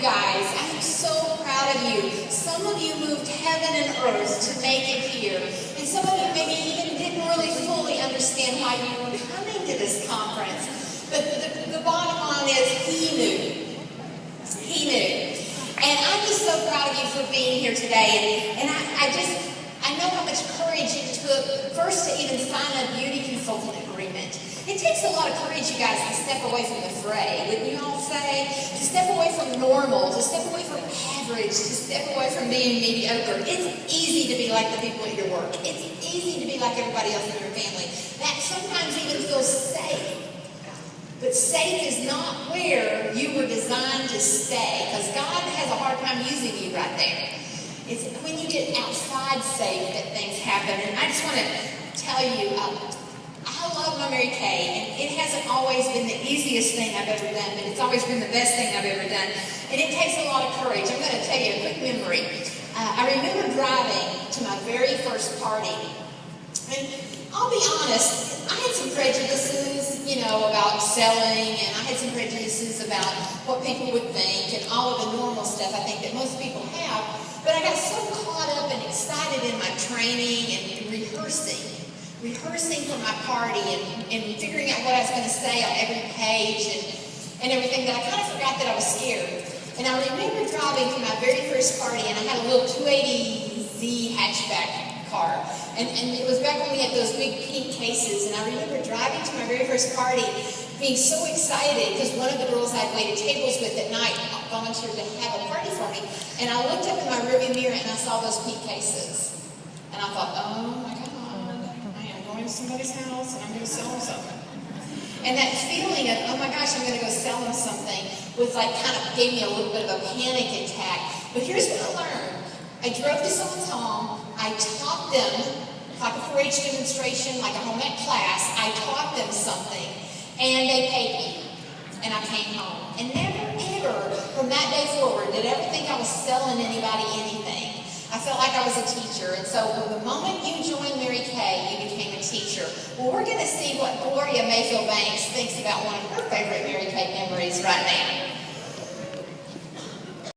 guys. I am so proud of you. Some of you moved heaven and earth to make it here. And some of you maybe even didn't really fully understand why you were coming to this conference. But the bottom line is, he knew. He knew. And I'm just so proud of you for being here today. And I know how much courage it took first to even sign a beauty consultant agreement. It takes a lot of courage, you guys, to step away from the fray, wouldn't you all say? To step away from normal, to step away from average, to step away from being mediocre. It's easy to be like the people at your work. It's easy to be like everybody else in your family. That sometimes even feels safe. But safe is not where you were designed to stay, because God has a hard time using you right there. It's when you get outside safe that things happen. And I just want to tell you, I love my Mary Kay, and it hasn't always been the easiest thing I've ever done, but it's always been the best thing I've ever done. And it takes a lot of courage. I'm going to tell you a quick memory. I remember driving to my very first party. And I'll be honest, I had some prejudices, about selling, and I had some prejudices about what people would think, and all of the normal stuff I think that most people have. But I got so caught up and excited in my training and rehearsing for my party and figuring out what I was going to say on every page and everything, that I kind of forgot that I was scared. And I remember driving to my very first party, and I had a little 280Z hatchback car. And it was back when we had those big pink cases, and I remember driving to my very first party being so excited because one of the girls I had waited tables with at night volunteered to have a party for me. And I looked up in my rearview mirror and I saw those pink cases. And I thought, oh my God, I am going to somebody's house and I'm going to sell them something. And that feeling of, oh my gosh, I'm going to go sell them something was like kind of gave me a little bit of a panic attack. But here's what I learned. I drove to someone's home. I taught them, like a 4-H demonstration, like a home ec class. I taught them something, and they paid me. And I came home. And never, ever, from that day forward, did I ever think I was selling anybody anything. I felt like I was a teacher. And so the moment you joined Mary Kay, you became a teacher. Well, we're going to see what Gloria Mayfield Banks thinks about one of her favorite Mary Kay memories right now.